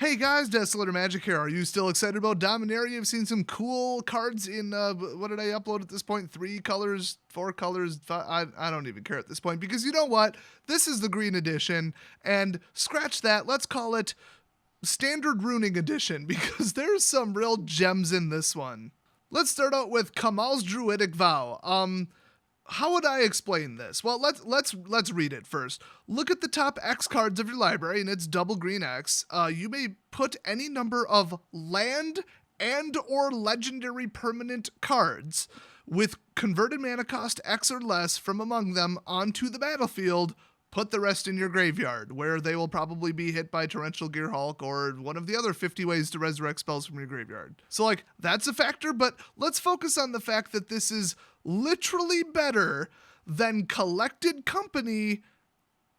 Hey guys, Desolator Magic here. Are you still excited about Dominaria? I've seen some cool cards in, what did I upload at this point? 3 colors, 4 colors, I don't even care at this point because you know what? This is the green edition and scratch that, let's call it Standard Runing Edition because there's some real gems in this one. Let's start out with Kamal's Druidic Vow. How would I explain this? Well, let's read it first. Look at the top X cards of your library, and it's double green X. You may put any number of land and or legendary permanent cards with converted mana cost X or less from among them onto the battlefield. Put the rest in your graveyard, where they will probably be hit by Torrential Gearhulk or one of the other 50 ways to resurrect spells from your graveyard. So, like, that's a factor, but let's focus on the fact that this is literally better than Collected Company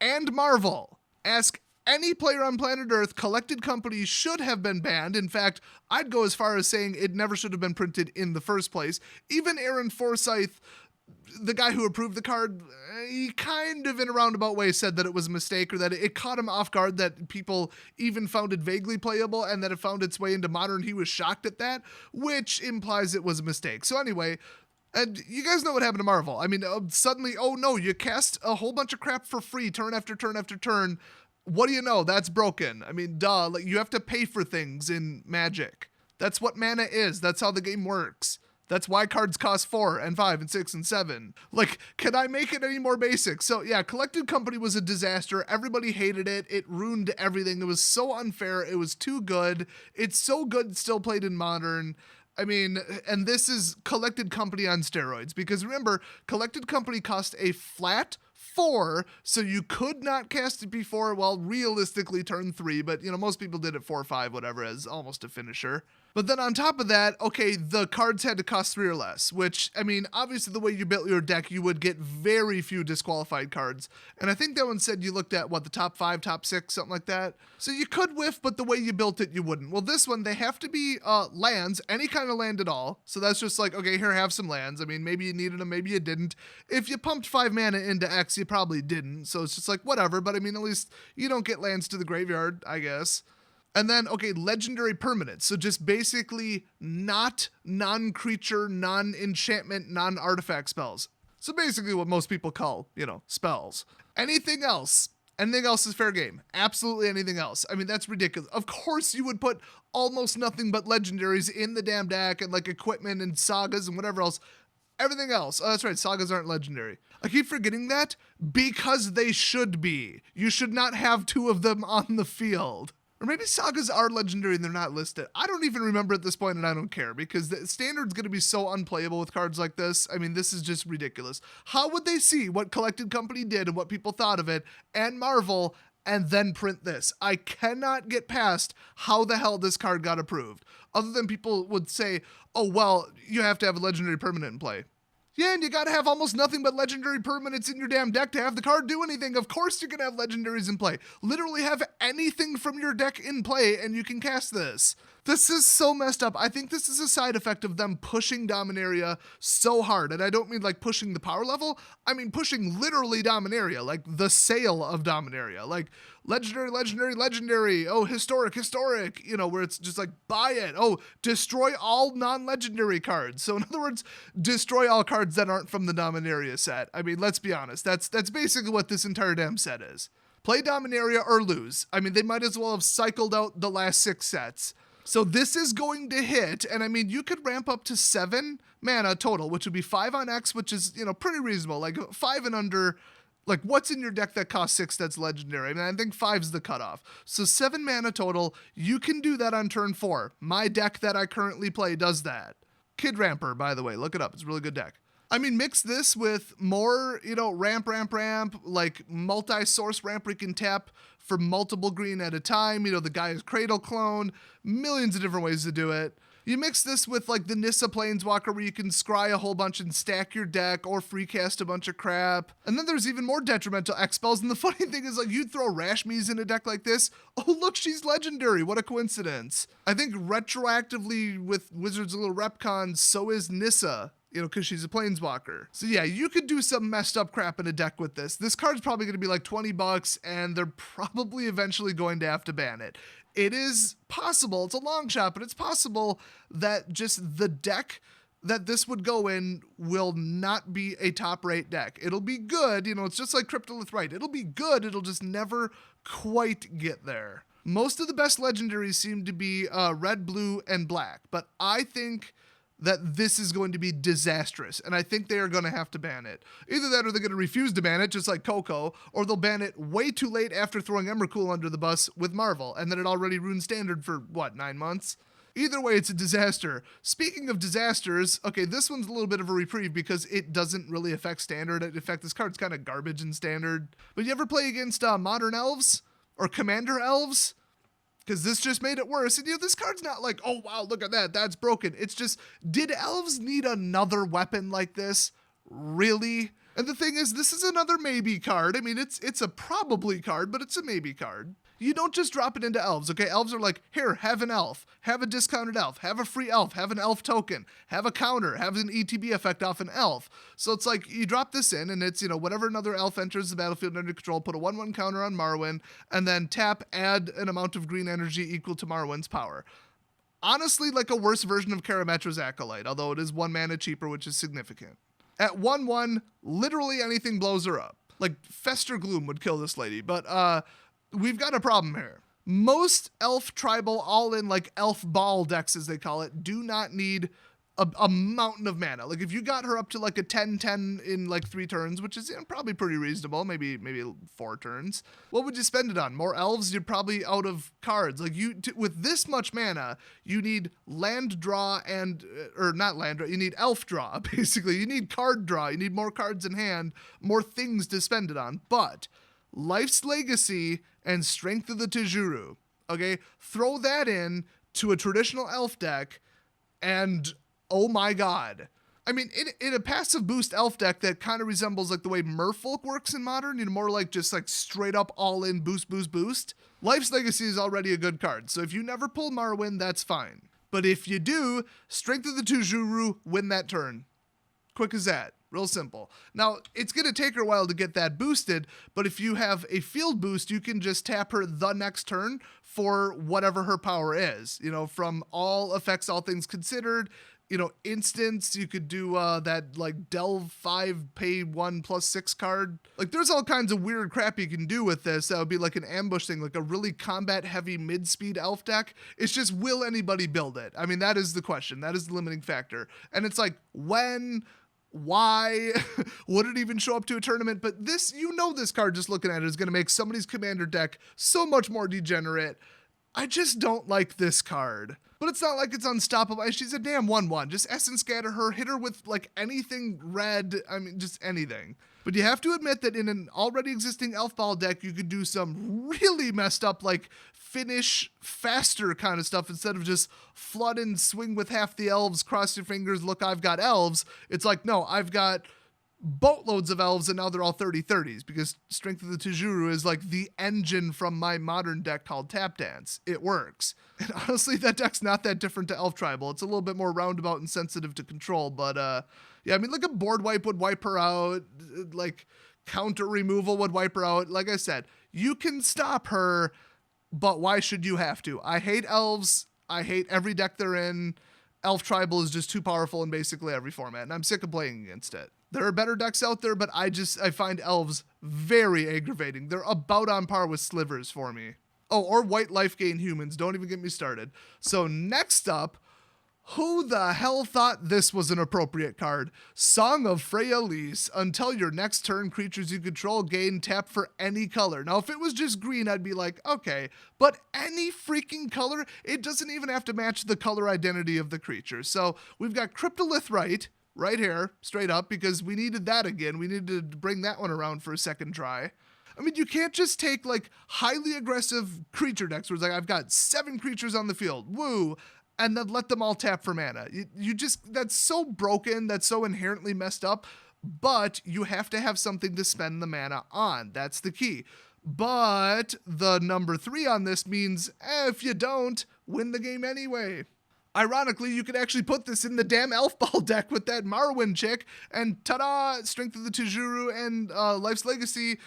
and Marvel. Ask any player on planet Earth, Collected Company should have been banned. In fact, I'd go as far as saying it never should have been printed in the first place. Even Aaron Forsyth, the guy who approved the card, he kind of in a roundabout way said that it was a mistake or that it caught him off guard that people even found it vaguely playable and that it found its way into Modern. He was shocked at that, which implies it was a mistake. So anyway, and you guys know what happened to Marvel. I mean, suddenly, oh no, you cast a whole bunch of crap for free turn after turn after turn. What do you know? That's broken. I mean, duh, like you have to pay for things in Magic. That's what mana is. That's how the game works. That's why cards cost 4 and 5 and 6 and 7. Like, can I make it any more basic? So yeah, Collected Company was a disaster. Everybody hated it. It ruined everything. It was so unfair. It was too good. It's so good it's still played in Modern. I mean, and this is Collected Company on steroids. Because remember, Collected Company cost a flat 4, so you could not cast it before, well, realistically turn 3, but, you know, most people did it 4 or 5, whatever, as almost a finisher. But then on top of that, okay, the cards had to cost 3 or less, which, I mean, obviously the way you built your deck, you would get very few disqualified cards. And I think that one said you looked at, what, the top 5, top 6, something like that? So you could whiff, but the way you built it, you wouldn't. Well, this one, they have to be lands, any kind of land at all. So that's just like, okay, here, have some lands. I mean, maybe you needed them, maybe you didn't. If you pumped 5 mana into X, you probably didn't. So it's just like, whatever. But I mean, at least you don't get lands to the graveyard, I guess. And then, okay, legendary permanents. So just basically not non-creature, non-enchantment, non-artifact spells. So basically what most people call, you know, spells. Anything else is fair game. Absolutely anything else. I mean, that's ridiculous. Of course you would put almost nothing but legendaries in the damn deck and like equipment and sagas and whatever else. Everything else. Oh, that's right. Sagas aren't legendary. I keep forgetting that because they should be. You should not have 2 of them on the field. Or maybe sagas are legendary and they're not listed. I don't even remember at this point and I don't care because the standard's going to be so unplayable with cards like this. I mean, this is just ridiculous. How would they see what Collected Company did and what people thought of it and Marvel and then print this? I cannot get past how the hell this card got approved. Other than people would say, oh, well, you have to have a legendary permanent in play. Yeah, and you gotta have almost nothing but legendary permanents in your damn deck to have the card do anything. Of course you're gonna have legendaries in play. Literally have anything from your deck in play and you can cast this. This is so messed up. I think this is a side effect of them pushing Dominaria so hard. And I don't mean like pushing the power level. I mean pushing literally Dominaria, like the sale of Dominaria. Like legendary, legendary, legendary. Oh, historic, historic. You know, where it's just like buy it. Oh, destroy all non-legendary cards. So in other words, destroy all cards that aren't from the Dominaria set. I mean, let's be honest. That's basically what this entire damn set is. Play Dominaria or lose. I mean, they might as well have cycled out the last 6 sets. So this is going to hit, and I mean, you could ramp up to 7 mana total, which would be 5 on X, which is, you know, pretty reasonable. Like 5 and under, like what's in your deck that costs 6 that's legendary? I mean, I think 5's the cutoff. So 7 mana total, you can do that on turn 4. My deck that I currently play does that. Kid Ramper, by the way, look it up. It's a really good deck. I mean, mix this with more, you know, ramp, like multi-source ramp where you can tap for multiple green at a time. You know, the Guy's Cradle clone, millions of different ways to do it. You mix this with like the Nissa Planeswalker where you can scry a whole bunch and stack your deck or free cast a bunch of crap. And then there's even more detrimental X spells. And the funny thing is like you'd throw Rashmi's in a deck like this. Oh, look, she's legendary. What a coincidence. I think retroactively with Wizards of Little Repcon, so is Nissa. You know, because she's a planeswalker. So yeah, you could do some messed up crap in a deck with this. This card's probably going to be like $20 and they're probably eventually going to have to ban it. it is possible, it's a long shot, but it's possible that just the deck that this would go in will not be a top rate deck. It'll be good, it's just like Cryptolith Right. It'll be good, it'll just never quite get there. Most of the best legendaries seem to be red, blue, and black, but I think that this is going to be disastrous, and I think they are going to have to ban it. Either that or they're going to refuse to ban it, just like Coco, or they'll ban it way too late after throwing Emrakul under the bus with Marvel, and then it already ruined Standard for, 9 months? Either way, it's a disaster. Speaking of disasters, okay, this one's a little bit of a reprieve because it doesn't really affect Standard. In fact, this card's kind of garbage in Standard. But you ever play against Modern Elves? Or Commander Elves? Because this just made it worse. And this card's not like, oh wow, look at that, that's broken. It's just, did Elves need another weapon like this? Really? And the thing is, this is another maybe card. I mean, it's a probably card, but it's a maybe card. You don't just drop it into Elves, okay? Elves are like, here, have an elf, have a discounted elf, have a free elf, have an elf token, have a counter, have an ETB effect off an elf. So it's like, you drop this in, and it's, whenever another elf enters the battlefield under control, put a 1/1 counter on Marwyn, and then tap, add an amount of green energy equal to Marwyn's power. Honestly, like a worse version of Karametra's Acolyte, although it is 1 mana cheaper, which is significant. At 1/1, literally anything blows her up. Like, Fester Gloom would kill this lady, but, we've got a problem here. Most elf tribal all-in, like elf ball decks as they call it, do not need a mountain of mana. Like if you got her up to like a 10/10 in like 3 turns, which is probably pretty reasonable, maybe 4 turns, what would you spend it on? More elves? You're probably out of cards. Like with this much mana, you need land draw or not land draw, you need elf draw, basically. You need card draw, you need more cards in hand, more things to spend it on. But Life's Legacy and Strength of the Tajuru, okay? Throw that in to a traditional elf deck, and oh my god. I mean, in a passive boost elf deck that kind of resembles like the way Merfolk works in Modern, more like just like straight up all in boost, boost, boost. Life's Legacy is already a good card, so if you never pull Marwyn, that's fine. But if you do, Strength of the Tajuru, win that turn. Quick as that. Real simple. Now, it's going to take her a while to get that boosted, but if you have a field boost, you can just tap her the next turn for whatever her power is. From all effects, all things considered, instants, you could do that like Delve 5, pay 1+6 card. Like there's all kinds of weird crap you can do with this. That would be like an ambush thing, like a really combat heavy mid-speed elf deck. It's just, will anybody build it? I mean, that is the question. That is the limiting factor. And it's like, when... why would it even show up to a tournament? But this, this card just looking at it is going to make somebody's commander deck so much more degenerate. I just don't like this card. But it's not like it's unstoppable. She's a damn 1/1. Just Essence Scatter her, hit her with like anything red. I mean, just anything. But you have to admit that in an already existing elf ball deck, you could do some really messed up, like finish faster kind of stuff instead of just flood and swing with half the elves, cross your fingers, look, I've got elves. It's like, no, I've got boatloads of elves and now they're all 30/30s because Strength of the Tajuru is like the engine from my Modern deck called Tap Dance. It works. And honestly, that deck's not that different to Elf Tribal. It's a little bit more roundabout and sensitive to control, but yeah, I mean, like a board wipe would wipe her out, like counter removal would wipe her out. Like I said, you can stop her, but why should you have to? I hate elves. I hate every deck they're in. Elf Tribal is just too powerful in basically every format, and I'm sick of playing against it. There are better decks out there, but I find elves very aggravating. They're about on par with slivers for me. Oh, or white life gain humans. Don't even get me started. So next up, who the hell thought this was an appropriate card? Song of Freya-Lys. Until your next turn, creatures you control gain tap for any color. Now, if it was just green, I'd be like, okay. But any freaking color, it doesn't even have to match the color identity of the creature. So we've got Cryptolith right here, straight up, because we needed that again. We needed to bring that one around for a second try. I mean, you can't just take like highly aggressive creature decks where it's like, I've got 7 creatures on the field, woo, and then let them all tap for mana. That's so broken, that's so inherently messed up, but you have to have something to spend the mana on. That's the key. But the number 3 on this means, if you don't, win the game anyway. Ironically, you could actually put this in the damn Elf Ball deck with that Marwyn chick, and ta-da, Strength of the Tajuru and Life's Legacy,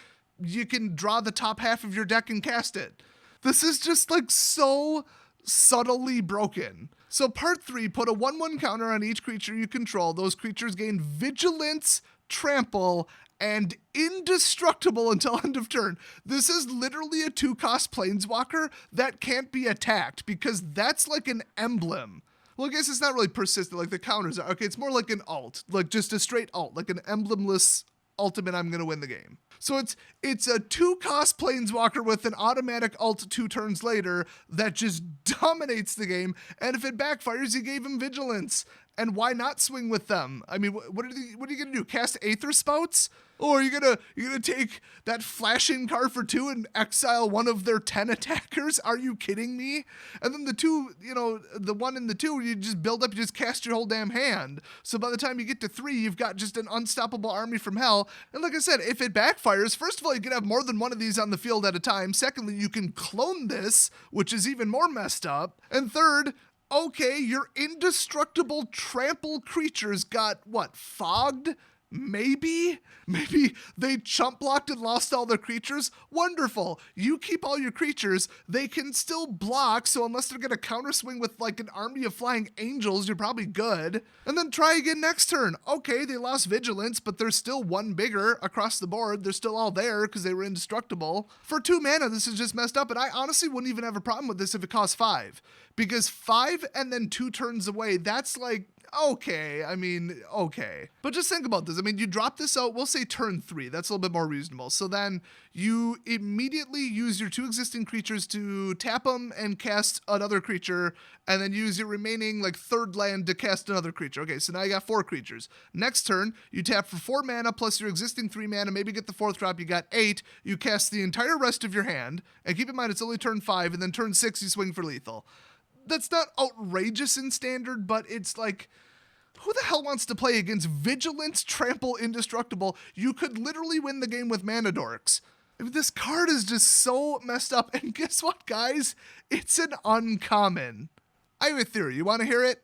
you can draw the top half of your deck and cast it. This is just like so subtly broken. So part 3, put a 1/1 counter on each creature you control. Those creatures gain vigilance, trample, and indestructible until end of turn. This is literally a 2-cost planeswalker that can't be attacked because that's like an emblem. Well, I guess it's not really persistent like the counters are. Okay, it's more like an alt, like just a straight alt, like an emblemless ultimate, I'm going to win the game. So it's a 2-cost planeswalker with an automatic ult 2 turns later that just dominates the game. And if it backfires, you gave him vigilance. And why not swing with them? I mean, what are you going to do? Cast Aether Spouts? Or are you gonna take that flashing card for 2 and exile one of their 10 attackers? Are you kidding me? And then the 2, the 1 and the 2, you just build up, you just cast your whole damn hand. So by the time you get to 3, you've got just an unstoppable army from hell. And like I said, if it backfires, first of all, you can have more than one of these on the field at a time. Secondly, you can clone this, which is even more messed up. And third, okay, your indestructible trample creatures got, fogged? Maybe they chump blocked and lost all their creatures. Wonderful. You keep all your creatures. They can still block, so unless they're going to counter swing with like an army of flying angels, you're probably good. And then try again next turn. Okay, they lost vigilance, but they're still 1 bigger across the board. They're still all there because they were indestructible. For 2 mana, this is just messed up, and I honestly wouldn't even have a problem with this if it cost 5. Because 5 and then 2 turns away, that's like, okay. But just think about this. I mean, you drop this out, we'll say turn 3. That's a little bit more reasonable. So then you immediately use your 2 existing creatures to tap them and cast another creature, and then use your remaining like 3rd land to cast another creature. Okay, so now you got 4 creatures. Next turn, you tap for 4 mana plus your existing 3 mana, maybe get the 4th drop, you got 8. You cast the entire rest of your hand, and keep in mind it's only turn 5, and then turn 6 you swing for lethal. That's not outrageous in standard, but it's like, who the hell wants to play against Vigilance, Trample, Indestructible? You could literally win the game with Mana Dorks. I mean, this card is just so messed up. And guess what, guys? It's an uncommon. I have a theory. You want to hear it?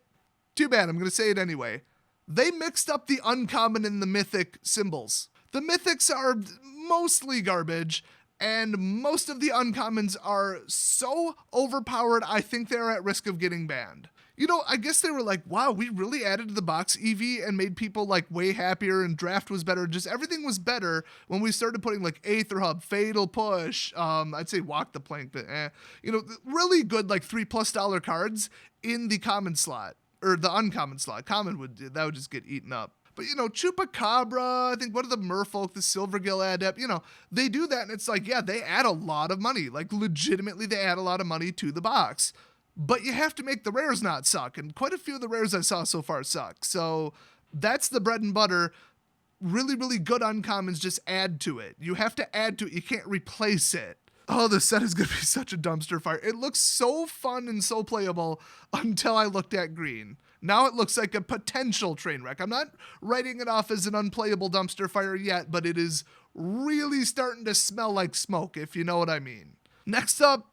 Too bad. I'm going to say it anyway. They mixed up the uncommon and the mythic symbols. The mythics are mostly garbage, and most of the uncommons are so overpowered, I think they're at risk of getting banned. I guess they were like, wow, we really added to the box EV and made people like way happier, and draft was better. Just everything was better when we started putting like Aether Hub, Fatal Push, I'd say Walk the Plank, but really good like $3+ cards in the common slot, or the uncommon slot. Common would just get eaten up. But, Chupacabra, I think one of the Merfolk, the Silvergill Adept, they do that, and it's like, yeah, they add a lot of money. Like, legitimately, they add a lot of money to the box. But you have to make the rares not suck, and quite a few of the rares I saw so far suck. So that's the bread and butter. Really, really good uncommons, just add to it. You have to add to it. You can't replace it. Oh, the set is going to be such a dumpster fire. It looks so fun and so playable until I looked at green. Now it looks like a potential train wreck. I'm not writing it off as an unplayable dumpster fire yet, but it is really starting to smell like smoke, if you know what I mean. Next up,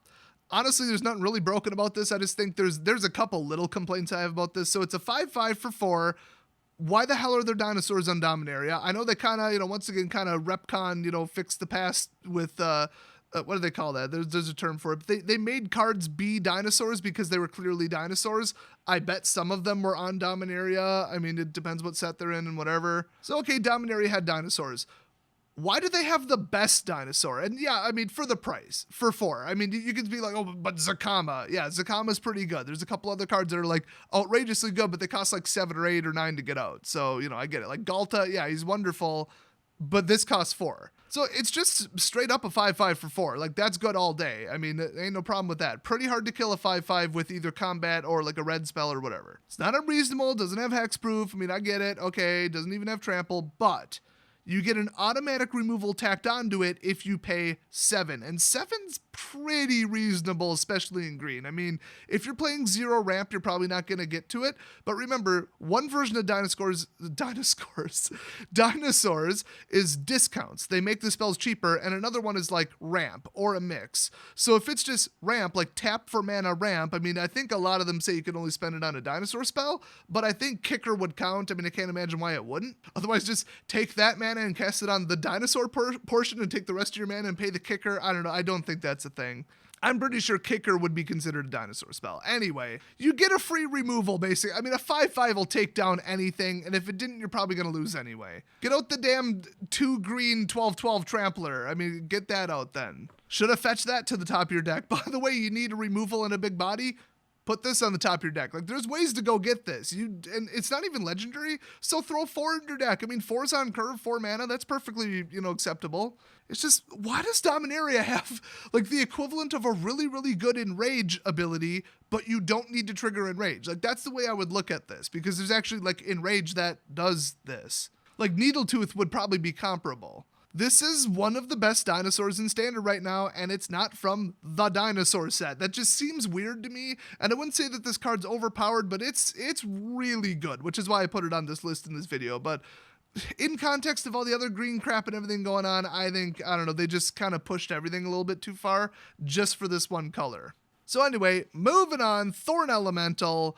honestly, there's nothing really broken about this. I just think there's a couple little complaints I have about this. So it's a 5/5 for 4. Why the hell are there dinosaurs on Dominaria? I know they kind of, once again, kind of retcon, fix the past with, what do they call that? There's a term for it. They made cards be dinosaurs because they were clearly dinosaurs. I bet some of them were on Dominaria. I mean, it depends what set they're in and whatever. So, okay, Dominaria had dinosaurs. Why do they have the best dinosaur? And yeah, I mean, for the price, for 4. I mean, you could be like, oh, but Zakama. Yeah, Zakama's pretty good. There's a couple other cards that are like outrageously good, but they cost like 7 or 8 or 9 to get out. So, I get it. Like Galta, yeah, he's wonderful, but this costs 4. So it's just straight up a 5/5 for 4. Like, that's good all day. I mean, ain't no problem with that. Pretty hard to kill a 5/5 with either combat or like a red spell or whatever. It's not unreasonable, doesn't have hexproof. I mean, I get it. Okay, doesn't even have trample, but you get an automatic removal tacked onto it if you pay 7. And 7's pretty reasonable, especially in green. I mean, if you're playing 0 ramp, you're probably not going to get to it. But remember, one version of dinosaurs is discounts. They make the spells cheaper, and another one is like ramp or a mix. So if it's just ramp, like tap for mana ramp, I mean, I think a lot of them say you can only spend it on a dinosaur spell, but I think kicker would count. I mean, I can't imagine why it wouldn't. Otherwise, just take that mana and cast it on the dinosaur portion and take the rest of your mana and pay the kicker. I don't know. I don't think that's a thing. I'm pretty sure Kicker would be considered a dinosaur spell. Anyway, you get a free removal, basically. I mean, a 5/5 will take down anything, and if it didn't, you're probably going to lose anyway. Get out the damn 2 green 12/12 Trampler. I mean, get that out then. Should have fetched that to the top of your deck. By the way, you need a removal and a big body. Put this on the top of your deck. Like, there's ways to go get this. And it's not even legendary, so throw 4 in your deck. I mean, 4's on curve, 4 mana. That's perfectly, acceptable. It's just, why does Dominaria have, like, the equivalent of a really, really good Enrage ability, but you don't need to trigger Enrage? Like, that's the way I would look at this, because there's actually, like, Enrage that does this. Like, Needletooth would probably be comparable. This is one of the best dinosaurs in Standard right now, and it's not from the dinosaur set. That just seems weird to me, and I wouldn't say that this card's overpowered, but it's really good, which is why I put it on this list in this video. But in context of all the other green crap and everything going on, I think, I don't know, they just kind of pushed everything a little bit too far just for this one color. So anyway, moving on, Thorn Elemental.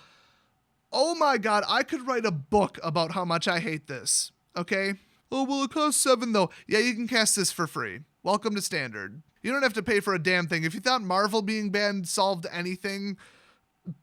Oh my god, I could write a book about how much I hate this, okay? Oh, well, it costs 7 though. Yeah, you can cast this for free. Welcome to Standard. You don't have to pay for a damn thing. If you thought Marvel being banned solved anything,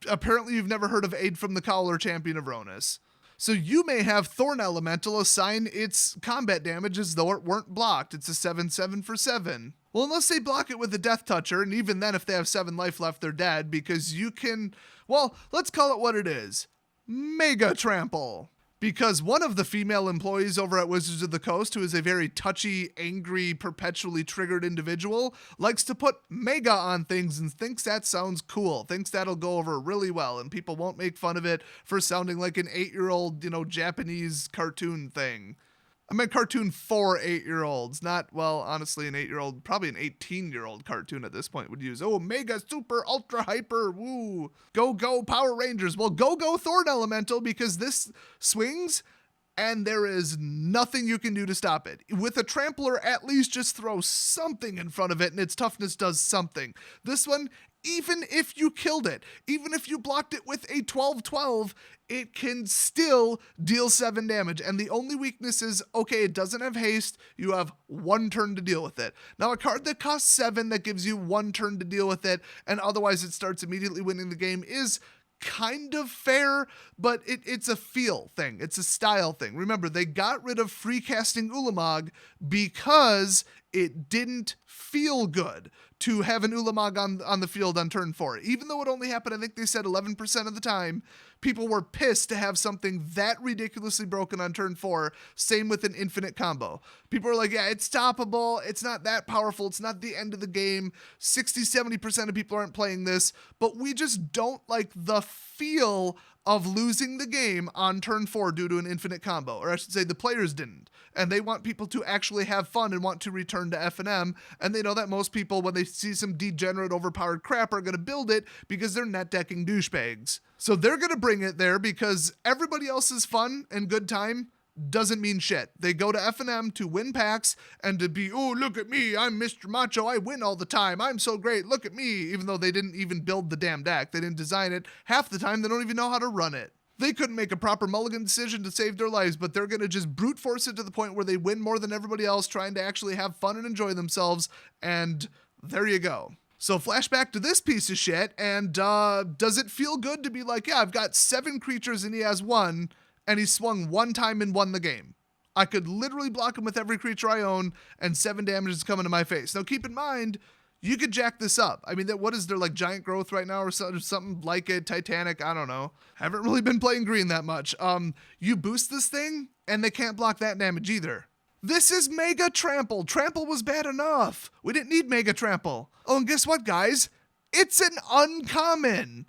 apparently you've never heard of Aid from the Cowl or Champion of Ronus. So you may have Thorn Elemental assign its combat damage as though it weren't blocked. It's a 7/7 for 7. Well, unless they block it with a Death Toucher, and even then if they have 7 life left, they're dead, because you can, well, let's call it what it is. Mega Trample. Because one of the female employees over at Wizards of the Coast, who is a very touchy, angry, perpetually triggered individual, likes to put mega on things and thinks that sounds cool, thinks that'll go over really well, and people won't make fun of it for sounding like an 8-year-old, Japanese cartoon thing. I meant cartoon for 8-year-olds, not, well, honestly, an 8-year-old, probably an 18-year-old cartoon at this point would use, oh, mega, super, ultra, hyper, woo, go, Power Rangers. Well, go, Thorn Elemental, because this swings, and there is nothing you can do to stop it. With a Trampler, at least just throw something in front of it, and its toughness does something. This one, even if you killed it, even if you blocked it with a 12/12, it can still deal 7 damage. And the only weakness is, okay, it doesn't have haste. You have 1 turn to deal with it. Now, a card that costs 7 that gives you 1 turn to deal with it, and otherwise it starts immediately winning the game, is kind of fair, but it's a feel thing. It's a style thing. Remember, they got rid of free casting Ulamog because it didn't feel good to have an Ulamog on the field on turn 4. Even though it only happened, I think they said 11% of the time, people were pissed to have something that ridiculously broken on turn 4. Same with an infinite combo. People are like, yeah, it's stoppable. It's not that powerful. It's not the end of the game. 60-70% of people aren't playing this, but we just don't like the feel of losing the game on turn 4 due to an infinite combo. Or I should say the players didn't. And they want people to actually have fun and want to return to F&M. And they know that most people, when they see some degenerate, overpowered crap, are going to build it because they're net decking douchebags. So they're going to bring it there because everybody else's fun and good time doesn't mean shit. They go to F&M to win packs and to be, oh, look at me, I'm Mr. Macho, I win all the time, I'm so great, look at me, even though they didn't even build the damn deck. They didn't design it. Half the time, they don't even know how to run it. They couldn't make a proper mulligan decision to save their lives, but they're going to just brute force it to the point where they win more than everybody else, trying to actually have fun and enjoy themselves, and there you go. So flashback to this piece of shit, and does it feel good to be like, yeah, I've got 7 creatures and he has 1, and he swung 1 time and won the game. I could literally block him with every creature I own, and 7 damage is coming to my face. Now keep in mind, you could jack this up. I mean, what is there, like Giant Growth right now or something like it, Titanic, I don't know. Haven't really been playing green that much. You boost this thing, and they can't block that damage either. This is Mega Trample. Trample was bad enough. We didn't need Mega Trample. Oh, and guess what, guys? It's an uncommon.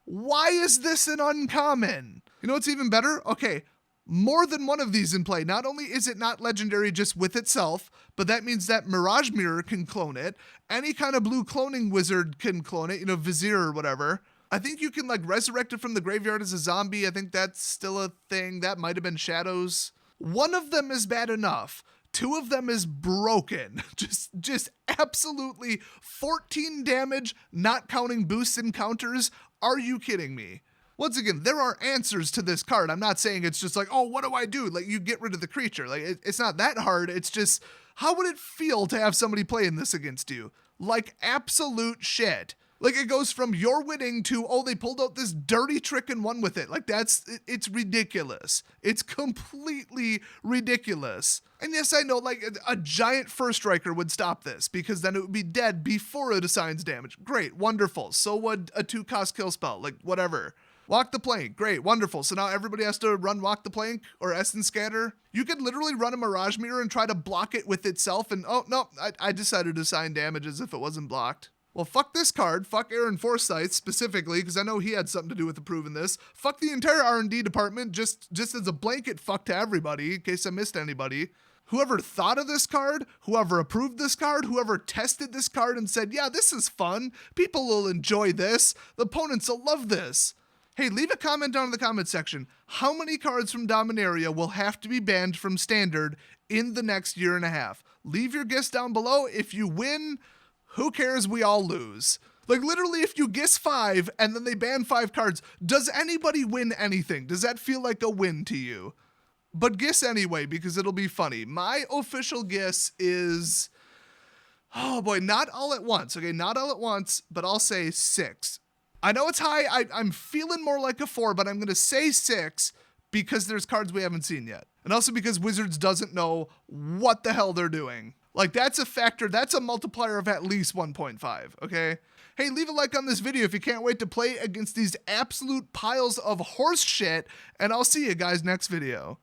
Why is this an uncommon? You know what's even better? Okay, more than one of these in play. Not only is it not legendary just with itself, but that means that Mirage Mirror can clone it. Any kind of blue cloning wizard can clone it, Vizier or whatever. I think you can like resurrect it from the graveyard as a zombie. I think that's still a thing. That might have been Shadows. One of them is bad enough. 2 of them is broken. Just absolutely 14 damage, not counting boosts and counters. Are you kidding me? Once again, there are answers to this card. I'm not saying it's just like, oh, what do I do? Like, you get rid of the creature. Like, it's not that hard. It's just, how would it feel to have somebody playing this against you? like absolute shit. Like, it goes from you're winning to, oh, they pulled out this dirty trick and won with it. Like, it's ridiculous. It's completely ridiculous. And yes, I know, like, a giant first striker would stop this, because then it would be dead before it assigns damage. Great, wonderful. So would a 2-cost kill spell, like, whatever. Walk the plank, great, wonderful. So now everybody has to run Walk the Plank or Essence Scatter. You could literally run a Mirage Mirror and try to block it with itself, and oh, no, I decided to assign damage as if it wasn't blocked. Well, fuck this card, fuck Aaron Forsyth specifically, because I know he had something to do with approving this. Fuck the entire R&D department, just as a blanket fuck to everybody, in case I missed anybody. Whoever thought of this card, whoever approved this card, whoever tested this card and said, yeah, this is fun, people will enjoy this, the opponents will love this. Hey, leave a comment down in the comment section. How many cards from Dominaria will have to be banned from Standard in the next year and a half? Leave your guess down below. If you win, who cares? We all lose. Like, literally, if you guess 5 and then they ban 5 cards, does anybody win anything? Does that feel like a win to you? But guess anyway, because it'll be funny. My official guess is, oh boy, not all at once. Okay, not all at once, but I'll say 6. I know it's high. I'm feeling more like a 4, but I'm going to say 6 because there's cards we haven't seen yet. And also because Wizards doesn't know what the hell they're doing. Like, that's a factor. That's a multiplier of at least 1.5, okay? Hey, leave a like on this video if you can't wait to play against these absolute piles of horse shit, and I'll see you guys next video.